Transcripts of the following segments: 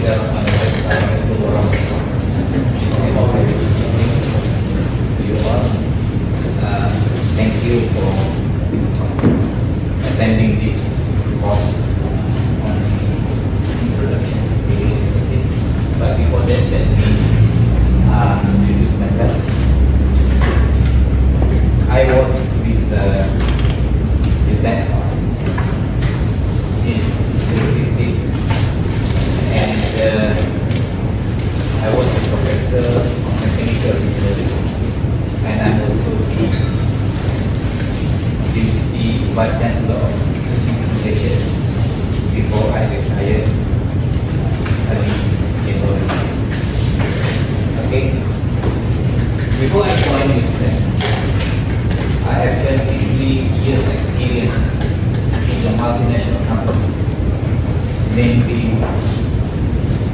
Bismillahirrahmanirrahim. Assalamualaikum warahmatullahi wabarakatuh. You all, thank you for attending this course on introduction to video synthesis. But before that, let me introduce myself. I work with the tech since 2015, and I was a professor of mechanical engineering, and I'm also the deputy vice chancellor of education before I retired early January. Okay, before I joined with them, I have 23 years experience in the multinational company, namely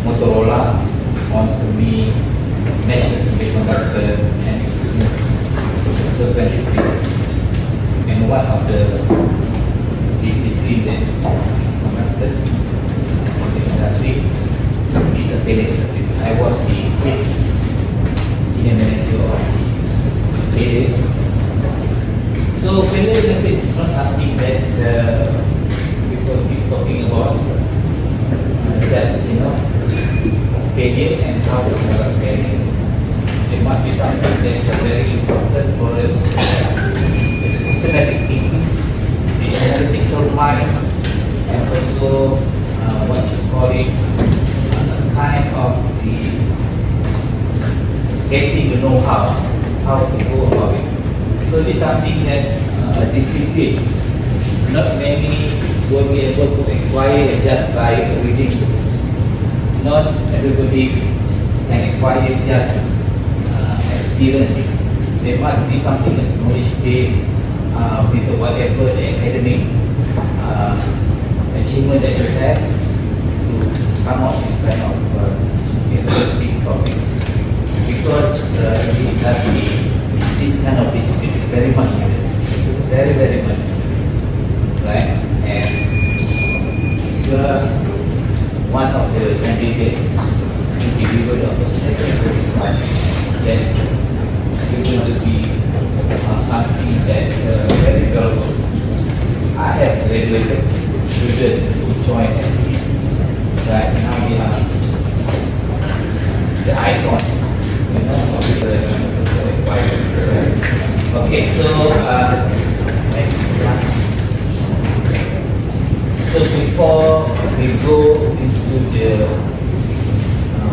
Motorola, Onsemi, National Semiconductor, and Equipment, so 23 years. And one of the disciplines that conducted in the industry is a teleanalysis. I was the senior manager of the teleanalysis. So teleanalysis is not something that people keep talking about. Just failure and how to conduct failure. It must be something that is very important for us. The systematic thinking, the analytical mind, and also what you call it, kind of the getting the know-how, how to go about it. So this is something that a discipline, not many will be able to acquire just by reading books. Not everybody can acquire just experiencing. There must be something that knowledge based with whatever the academic achievement that you have to come out with this kind of interesting topics. Because in the industry, this kind of discipline is very much needed. It's very, very much needed. Right? And one of the candidates to deliver the opportunity is one that is going to be something that very valuable. I have graduated students who join SPE. Right now we are the icon, of the requirement. Okay, so next one. So before we go into the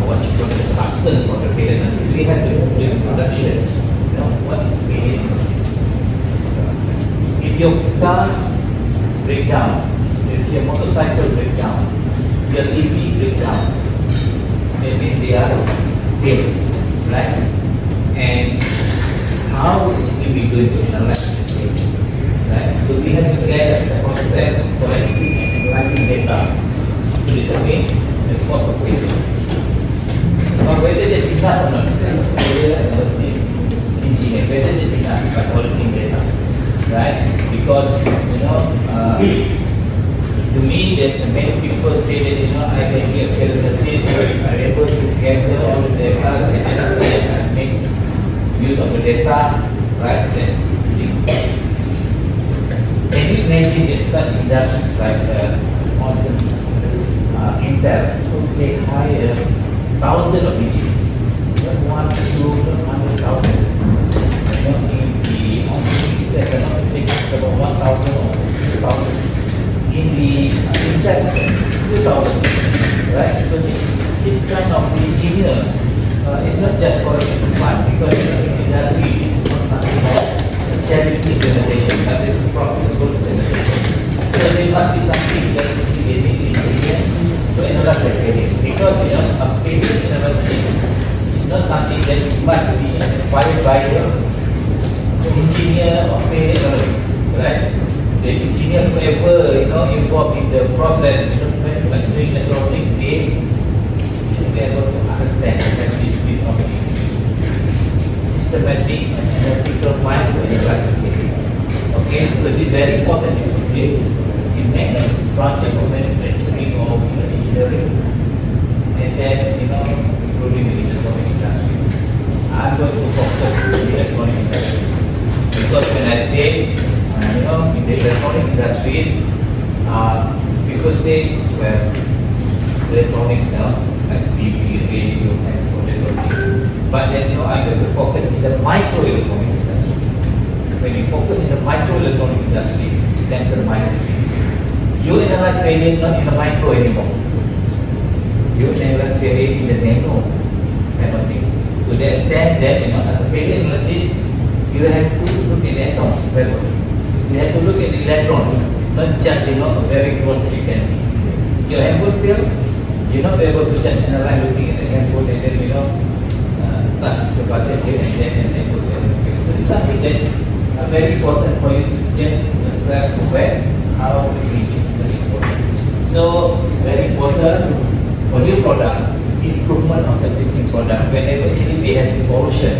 what you call the substance of the failure analysis, we have to do the introduction. What is failure analysis? If your car breaks down, if your motorcycle breaks down, your TV breaks down, maybe they are failed, right? And how actually we going to analyze the failure? Right? So we have to get the process of collecting and analyzing data to determine the cause of failure. Now whether there's enough or not, there's failure analysis engineer, whether there's enough by collecting data. Right? Because to me that many people say that I can get failure analysis, I'm able to gather all the data and make use of the data, right? That's the thing. Can you imagine that such industries like Onsemi, Intel, they hire thousands of engineers, not 1, 2, not 100,000. In the Onsemi itself, I'm not mistaken, it's about 1,000 or 2,000. In the Intel, 2,000. Right? So this kind of engineer is not just for fun, because in the industry it's not something like charity organization, but it's a profitable organization. So there must be something that is creating intelligence to analyze the failure. Because a failure analysis is not something that must be acquired by the engineer or failure analysis, right? The engineer whoever involved in the process, manufacturing and sort of thing, they should be able to understand this bit of systematic and analytical mind to analyze the failure. Okay, so this is very important discipline in many branches of manufacturing or engineering. And then, including the electronic industries. I'm going to focus on the electronic industries. Because when I say, in the electronic industries, people say, well, electronic, like TV, radio, and this sort of thing. But then, I'm going to focus in the microelectronic industries. When you focus in the microelectronic industries, then the minus you analyze failure not in the micro anymore. You analyze failure in the nano kind of things. To the extent that, as a failure analysis, you have to look at the atoms very well. You have to look at the electron, not just, very close you can see. Your handphone failed, you're not able to just analyze looking at the handphone and then, touch the button here and then put it. So it's something that very important for you to get yourself aware how it is very important. So very important for new product, improvement of existing product. Whenever actually we have evolution,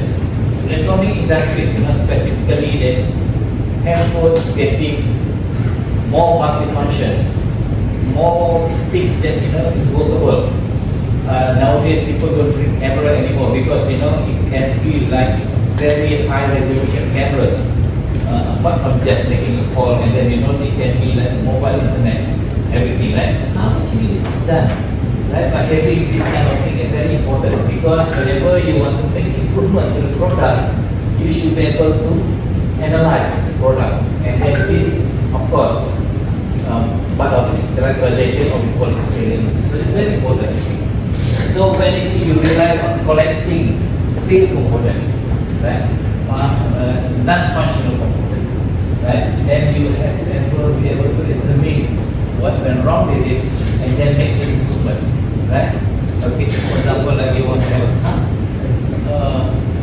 electronic industries, specifically the handphone getting more multifunction, more things that is workable. Nowadays people don't bring camera anymore because it can be like very high resolution camera. Apart from just making a call and then it can be like mobile internet, everything, right? How actually this is done, right? But having this kind of thing is very important because whenever you want to make improvement to the product, you should be able to analyze the product, and then this, of course, part of this characterization of the quality failure. So it's very important. So when you rely on collecting failed component, right? Non-functional component, right? Then you have to be able to examine what went wrong with it and then make the improvement, right? Okay, for example, like you want to have a car,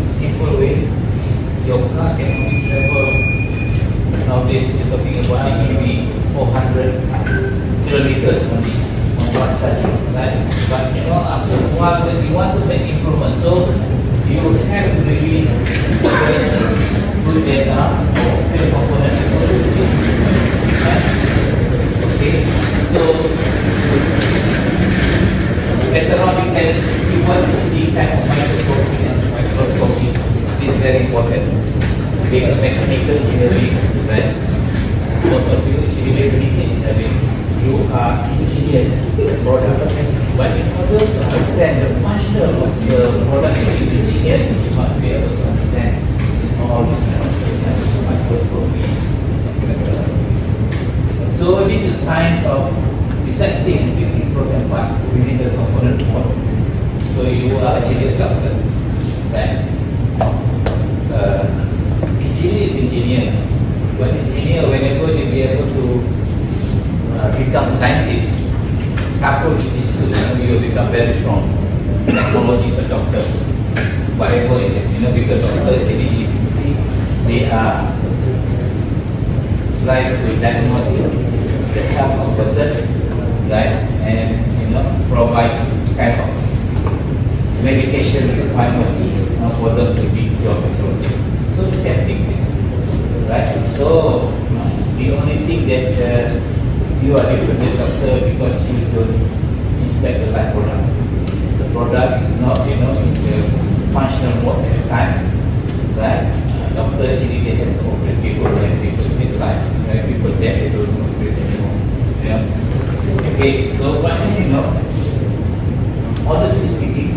simple way, your car can only travel, nowadays you're talking about maybe 400 kilometers only on one charging, right? But after a while, when you want to make improvement, so you have to really put data or the component right? Okay, so later on you can see what the kind of microscopy is very important. Being a mechanical engineering, right? Most of you actually engineering, you are engineer the product, but in order to understand the function of the product that you engineer, you must be able to understand all these kind of things, microscopy, etc. So this is science of dissecting and fixing broken part within the component model. So you are actually a doctor, right? Engineer is engineer, but engineer, whenever they be able to become scientist, coupled with these two, you will become very strong. Technology is a doctor, whatever it is, because doctors actually, if you see, they are trying to diagnose the health of a person, right, and provide kind of medication requirement for them to be your facility. So the same thing, right? So the only thing that you are different than doctor because you don't inspect the light product. The product is not, in the functional mode at the time, right? Doctor actually they have to operate people and people still alive, right? People dead, they don't operate anymore. Okay, so what honestly speaking,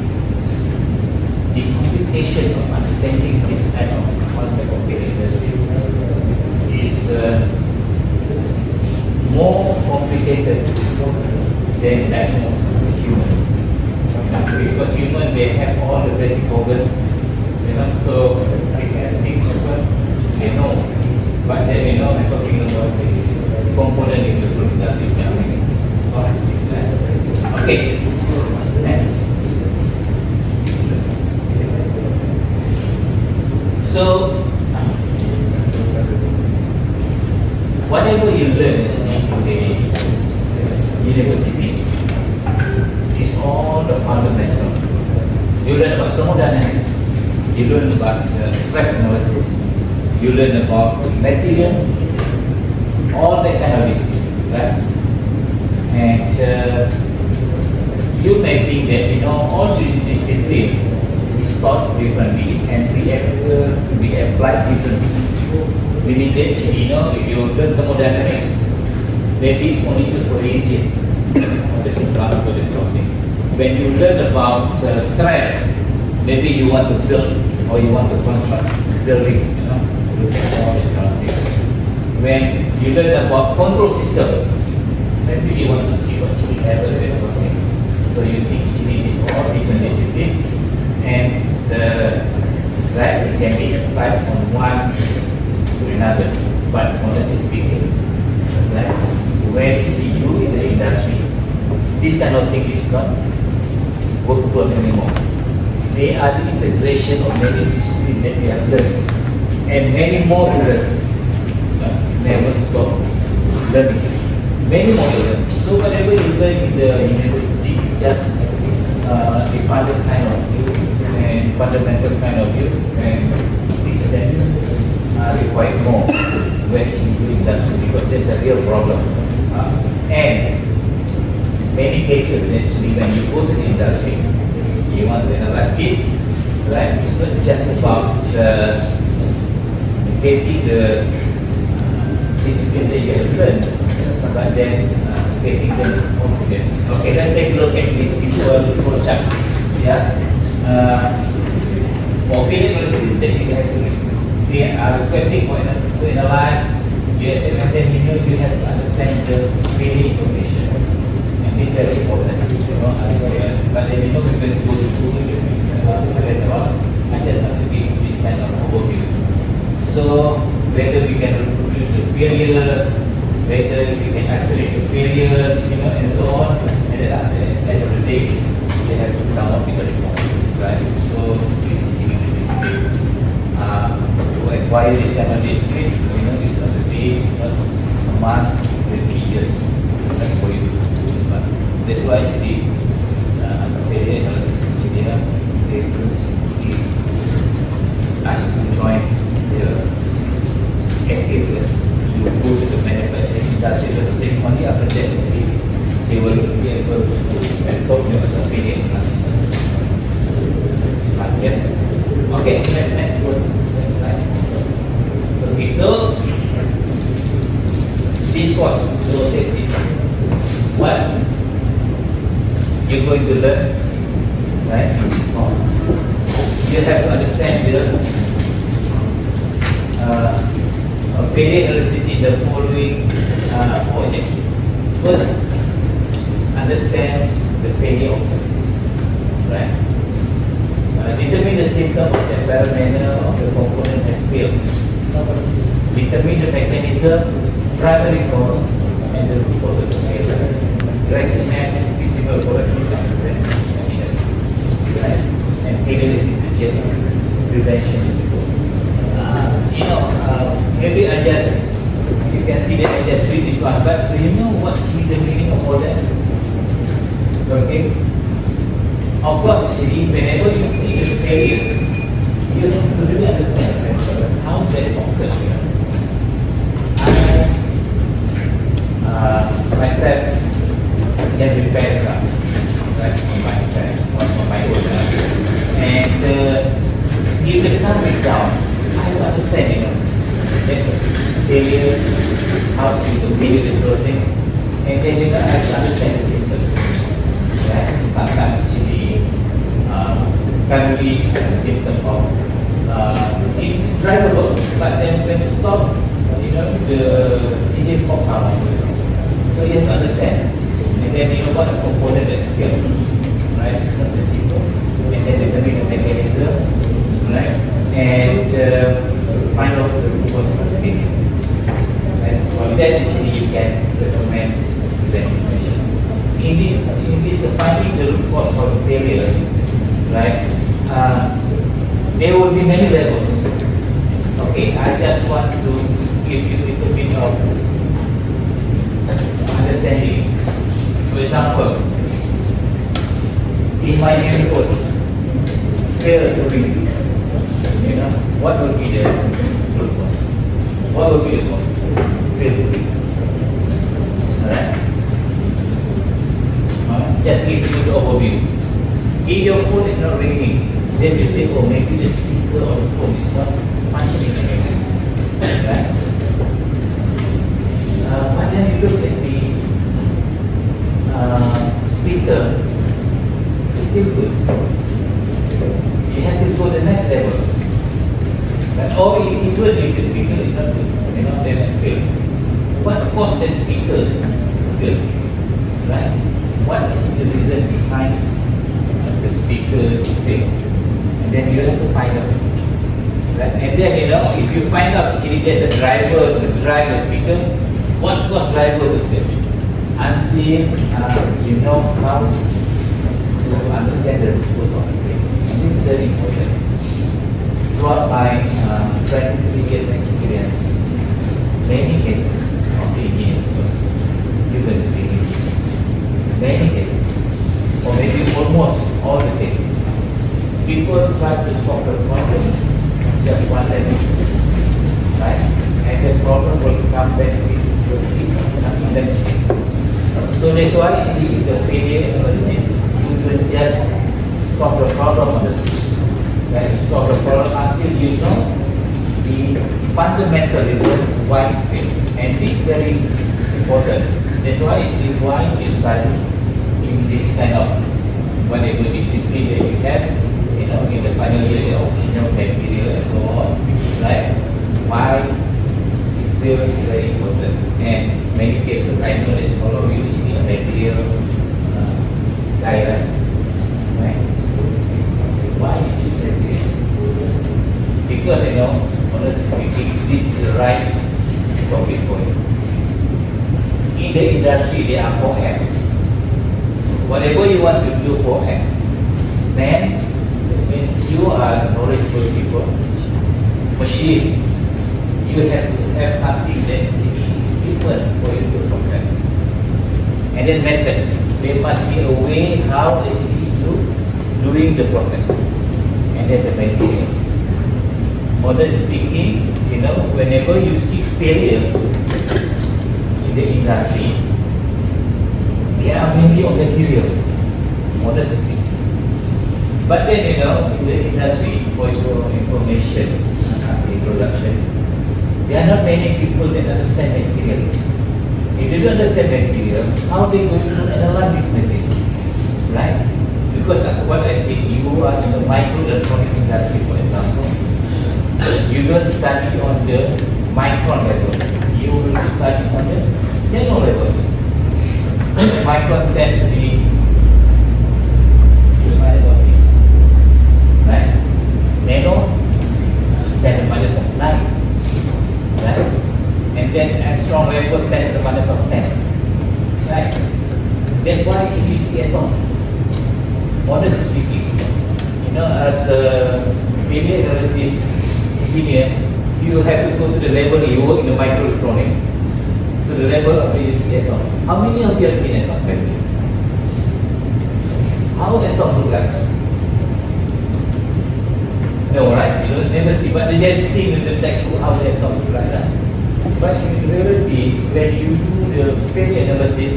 the complication of understanding this kind of concept of failure is more complicated than diagnosis with human. Because human, they have all the basic organs, so they can think of they know. But then, I'm talking about the component in the truth, that's it. Okay, next. So, whatever you learn in the university is all the fundamental. You learn about thermodynamics, you learn about stress analysis, you learn about material, all that kind of discipline, right? And you may think that all these disciplines is taught differently and be applied differently. Meaning that if you learn thermodynamics, maybe it's only used for reagent. Let me transfer this topic. When you learn about stress, maybe you want to build or you want to construct building, look at all this kind of thing. When you learn about control system, maybe you want to see what you have and something. So you think actually it's all different discipline and right, it can be applied from one to another. But honestly speaking, right, when actually you in the industry, this kind of thing is not workable anymore. They are the integration of many disciplines that we have learned and many more to learn. Never stop learning. Many more to learn. So whatever you learn in the university, just a fundamental kind of view and fundamental kind of view and things that require more when you do industry because there's a real problem. And many cases actually when you go to the industry, you want to analyze this, right? It's not just about getting the discipline that you have learned, but then getting them confident. Okay, let's take a look at this simple flow chart. Yeah. For failure analysis that you have to we are requesting for to analyze USM and then you have to understand the failure information. And this is very important. But then we're going to go to school I just have to give this kind of overview. So whether we can reproduce the failure, whether we can accelerate the failures, and so on. And then at the end of the day, they have to come up with a report, right? So this is giving the discipline. To acquire this kind of discipline, it's not a day, it's not a month, it will be years for you to do this one. That's why actually, as a failure analysis engineer, they ask you to join the activities. You go to the manufacturing industry, so things only after that they will be able to absorb you as a failure analysis. Okay, next slide. Okay, so this course, so testing. What you're going to learn, right? In this course, you have to understand the failure analysis in the following project. First, understand the failure of right? Determine the symptom of the environmental of the component has failed. Determine the mechanism, primary cause, and the root cause of the failure. Recommend visible corrective action. Right? And failure is essential. Prevention is important. Maybe you can see that I just read this one, but do you know what's the meaning of all that? Okay? Of course, actually, whenever you see the failures, you have to really understand how that occurs. Myself can repair some, right, on myself, on my own. And if the car breaks down, I have to understand, that failure, how to deal with those things, and then I have to understand the symptoms. Right? Sometimes actually, can be a symptom of drivable, but then when you stop, the engine pops out. So you have to understand, and then what a component that you have, right? It's not the simple, and then determine the mechanism, right? And find out the root cause of the failure. And from that, actually, you can recommend the information. In this finding the root cause for the failure, right? There will be many levels. Okay, I just want to give you a little bit of understanding. For example, in my neighborhood, fail to read. What will be the root cause? What will be the cause? Fail to read. Alright? just give you the overview. If your phone is not ringing, then you say, oh, maybe the speaker or the phone is not functioning anymore. Right? But then you look at the speaker, it's still good. You have to go to the next level. But or even if the speaker is not good, then it's fail. What caused the speaker to fail? Right? What is the reason behind the speaker to fail? And then you have to find out. Right? And then if you find out actually there's a driver to drive the speaker, what caused driver to fail? Until you know how to understand the cause of the fail. And this is very important. Throughout my 23 years experience, many cases of ADHD, even ADHD, many cases, or maybe almost all the cases, people try to solve the problem just one level, right? And the problem will come back with the So that's why actually the failure analysis, you will just solve the problem on the street. Right? You solve the problem until you know the fundamental reason why it failed. And this is very important. That's why actually why you study in this kind of whatever discipline that you have, in the final year, the optional material and so on. Right? Why it failed is very important. And many cases I know that all of you actually material diagram. Right? Why is this material? Because honestly speaking, this is the right topic for you. In the industry, there are 4 M. Whatever you want to do 4 M, then it means you are knowledgeable people. Machine, you have to have something that is different for you to process. And then method, there must be a way how actually you doing the process. And then the material. Honestly speaking, whenever you see failure in the industry, they are mainly on material, honestly speaking. But then, in the industry, for your information, as introduction, there are not many people that understand material. If they don't understand material, how they going to analyze this material? Right? Because as what I said, you are in the microelectronic industry, for example. You don't study on the micron level. You will study on the nano level. Micron 10 to be 2 minus of 6. Right? Nano 10 to the minus of 9. Right? And then angstrom level 10 to the minus of 10. Right? That's why you see atom. Honestly speaking, as a failure analysis engineer, you have to go to the level, you work in the microelectronics, to the level of you see atom. How many of you have seen atom? How atoms look like? No, right? You don't never see, but they have seen in the textbook how the atom look like, right? But in reality, when you do the failure analysis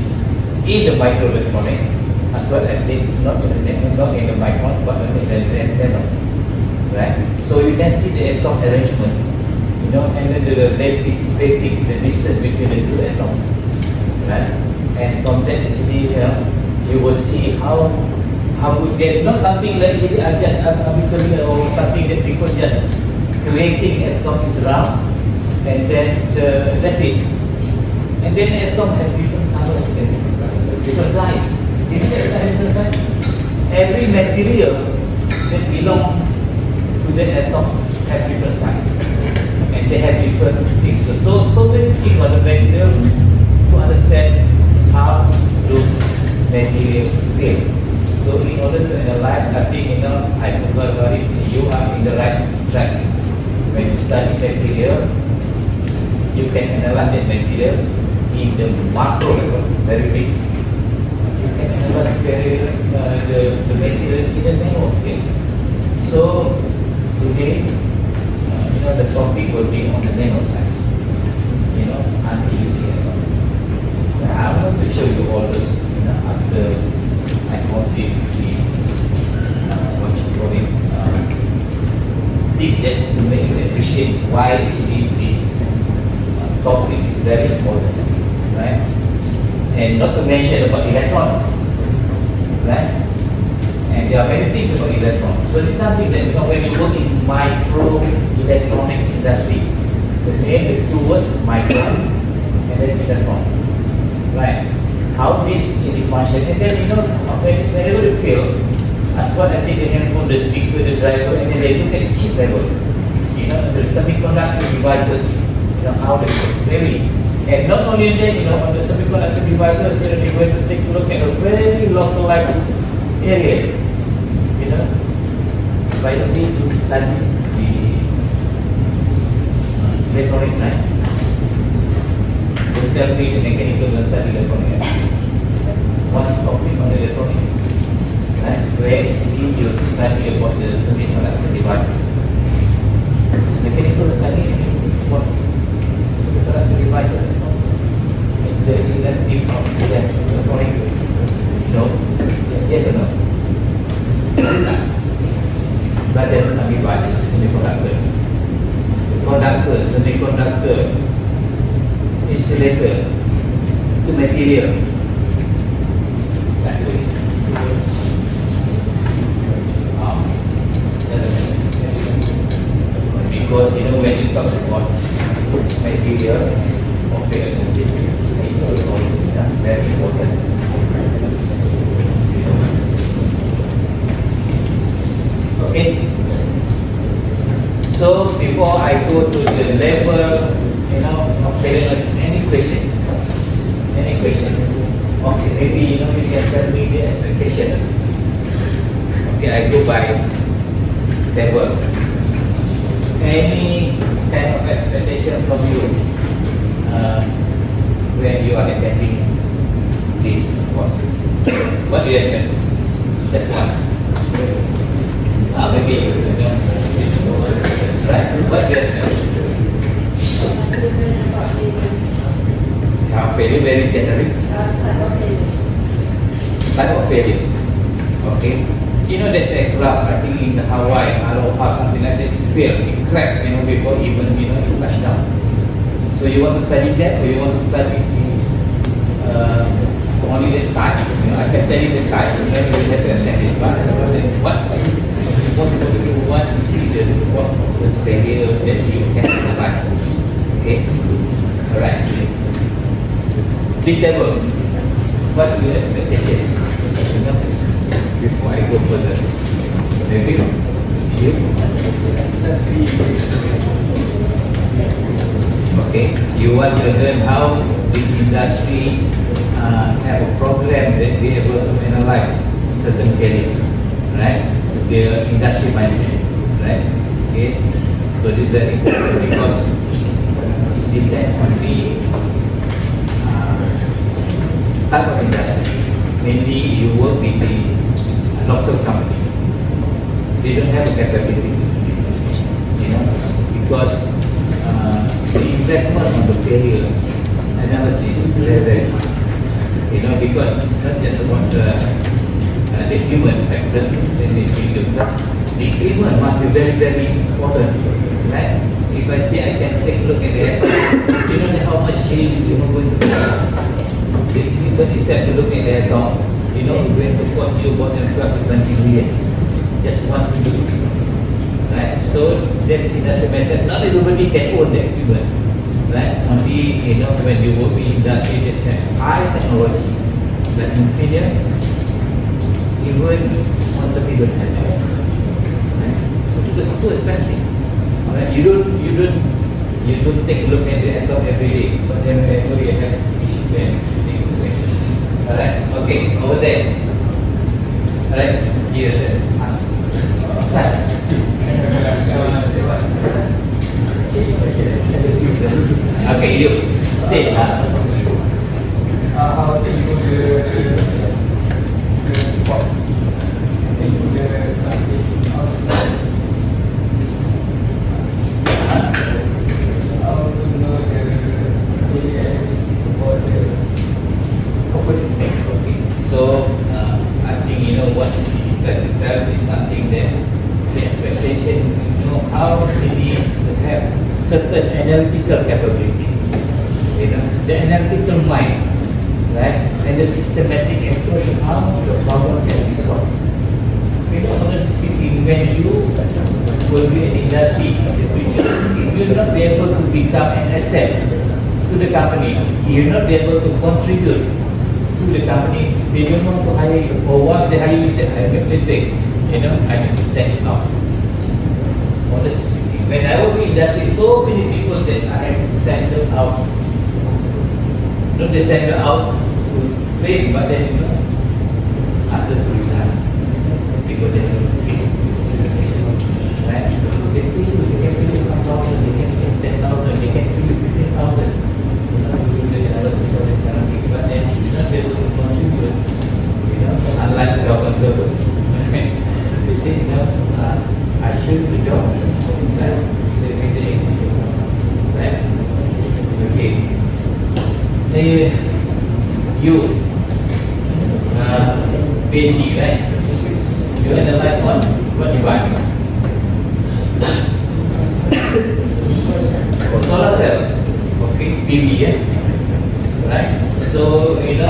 in the microelectronics, as well as said, not in the micron, but in the nano, right? So you can see the atom arrangement, and then the spacing, the distance between the 2 atoms, right? And from that actually, you will see how good. There's not something like actually arbitrary or something that people just creating atoms around, and then that's it. And then the atom have different colors and different colors, different size. Every material that belong to the atom has different size, and they have different things. So many things on the material to understand how those materials fail. So in order to analyze, I think I forgot about it. You are in the right track. When you study material, you can analyze that material in the macro level, very big. You can analyze the material in the nano scale. So today, the topic will be on the nano size. Until you see it. I want to show you all this after I wanted the what you call it, things that to make you appreciate why actually this topic is very important, right? And not to mention about electron, right? And there are many things about electron. So it's something that, when you work in microelectronic industry, the name, the two words, micro and then electron, right? How this actually function, and then whenever you fail, as what I say, the handphone, the speaker, the driver, and then they look at the chip level, the semiconductor devices, how they work, very. And not only that, on the semiconductor devices, they're going to take a look at a very localized area. By the way, you study the electronics, right? You tell me the mechanical will study electronics. One topic on electronics, right? Where actually you study about the semiconductor devices. Mechanical study what semiconductor devices, the electric of electronics. No? Yes or no? But then device, semiconductor. Conductor, semiconductor, insulator, to material. That way. Because when you talk about material, it's very important. Okay. So before I go to the level, of failure, any question? Any question? Okay, maybe you can tell me the expectation. Okay, I go by level. Any kind of expectation from you when you are attending this course? What do you expect? That's one. Maybe right? What do you expect? Failure very generic. Type of failures. Okay. There's a craft, I think in Hawaii, Aloha, something like that, it failed, it cracked, before even, it touched down. So you want to study that, or you want to study only the type? I can tell you the type, you have to attend this class. What is the cause of this failure that you can analyze? Okay? Alright. This level, what do you expect? Before I go further, maybe you. Okay, you want to learn how the industry have a program that be able to analyze certain failures, right? The industry mindset, right? Okay, so this is very important because it depends on the type of industry. Mainly you work in the local company. They don't have a capability to do this, because the investment on the failure analysis is very high. Because it's not just about the human factor in the failure. The human must be very, very important, right? If I say I can take a look at the you know how much change you are going to do. Even instead to look at the account, going to cost you about 12 to 20 million. Just one single. Right? So that's industry method. Not everybody can own that equipment. Right? Only when you work in industry that have high technology, like Infineon, even most of people don't have that. Right? So because it's too expensive. Right? You don't take a look at the account every day, but then whenever you have issue, then take a look at it. Alright, okay, over there. Alright, yes, sir. Okay, you say How do you do the cost? So I the expectation, how they need to have certain analytical capability, the analytical mind, right, and the systematic approach of how the problem can be solved. Honestly speaking, when you will be an industry in the future, if you will not be able to become an asset to the company, you will not be able to contribute to the company, they don't want to hire you. Or once they hire you, you say, I made a mistake, I need to send you out. Honestly speaking, when I work in industry, so many people that I have to send them out. Not they send them out to train, but then, after to resign. Because they have to fit this situation, right? They pay you, they can pay you 1,000, they can pay you 10,000, they can pay you 15,000. Do the analysis of this kind of thing, but then you're not able to contribute, unlike the government servant. They say, I should do the job, right? So they make the exit, right? Okay. You, PhD, right? You analyze what device? For solar cells, okay, PV, yeah? Right? So, it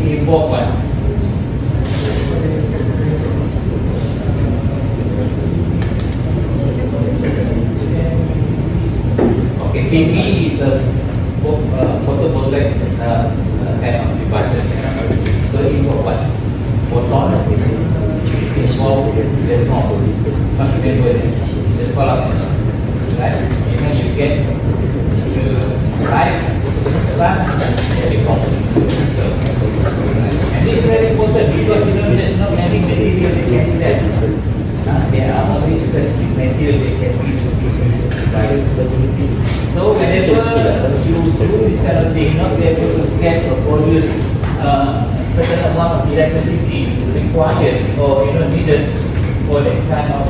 involves what? Okay, PV is a photovoltaic kind of devices. So, it involves what? Photon, it's involved the solar panel, right? You get light, sun, telecom. And it's very important because there's not many materials they can do that. There are only specific materials they can use to right? So whenever you do this kind of thing, not be able to get or produce certain amount of electricity required or needed for that kind of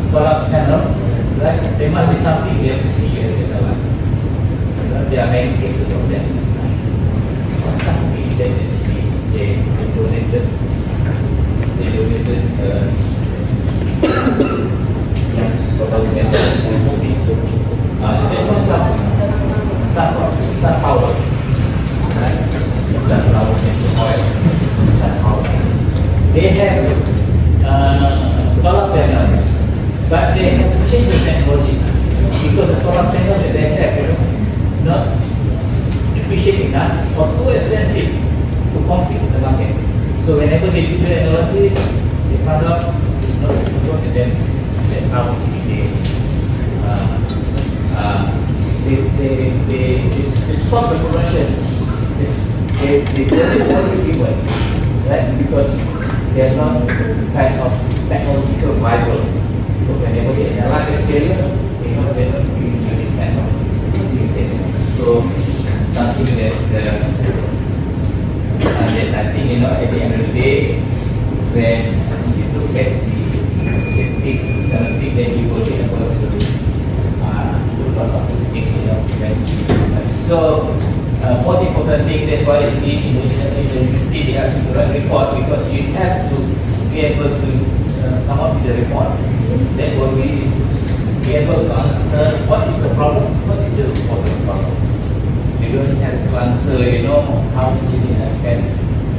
solar panel, right? There must be something they have to see here. There are many cases of that. Something that actually they donated there's one sun power, right? Sun power and oil, sun power. They have solar panel, but they have to change the technology because the solar panel that they have, not efficient enough or too expensive to compete with the market. So whenever they do the analysis, they found out it's not suitable, and then that's how they stop the production. They don't all the people, right? Because they are not kind of technological viable. So whenever they analyze the material, they know they're not using this kind of thing. So something that I think at the end of the day, when you look at the big kind of thing that you will be able to do a lot of things, eventually. So most important thing, that's why in the university they ask you to write report, because you have to be able to come up with a report that will be able to answer what is the problem, what is the root cause of the problem. You don't have to answer, how engineer can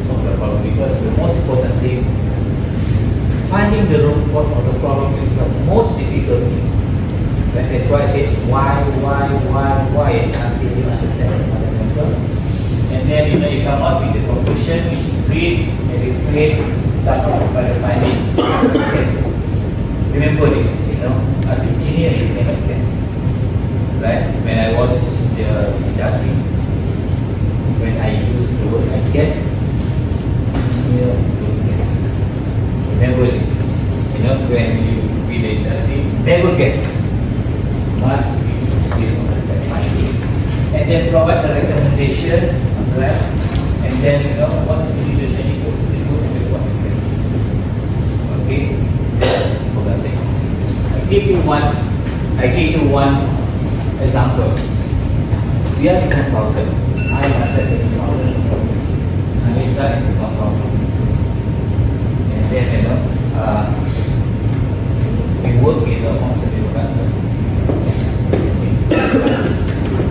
solve the problem, because the most important thing, finding the root cause of the problem is the most difficult thing. That's why I said why, until you understand the fundamental. And then you come up with the conclusion which create and reflect some of the findings. Yes. Remember this, as engineer you cannot guess. Right? When I was in the industry, when I used the word I guess, engineer don't guess. Remember this. When you be in the industry, never guess. Must be based on the finding. And then provide the recommendation, right? And then what to do with any possible and what's it. Okay? That's important thing. I give you one example. We are the consultant. I myself is a consultant. Anita is a consultant. And then we work in the conservative factor.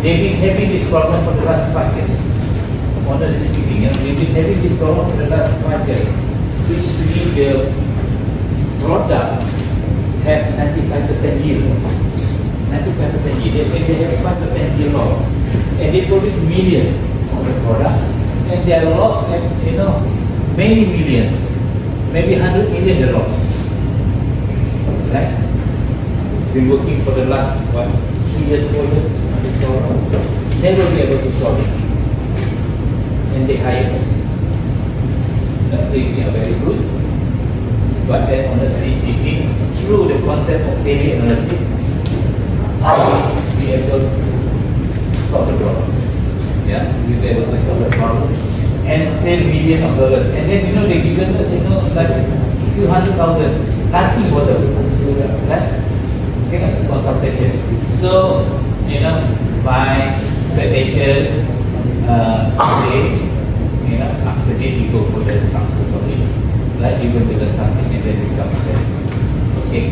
They've been having this problem for the last 5 years. Honestly speaking, they've been having this problem for the last 5 years, which means the product have 95% yield. 95% yield. They have 5% yield loss. And they produce millions of the product. And they are lost at, many millions. Maybe 100 million they lost. Right? Been working for the last, 3 years, 4 years on this problem. Never be able to solve it. And they hire us. Not saying we are very good, but then honestly speaking, through the concept of failure analysis, how we be able to solve the problem. Yeah, we be able to solve the problem and save millions of dollars. And then they given us like a few 100,000 nothing for them. Right? Take us a consultation. So my expectation today, after this we go for the success of it. Like you will do something and then we come back. Okay.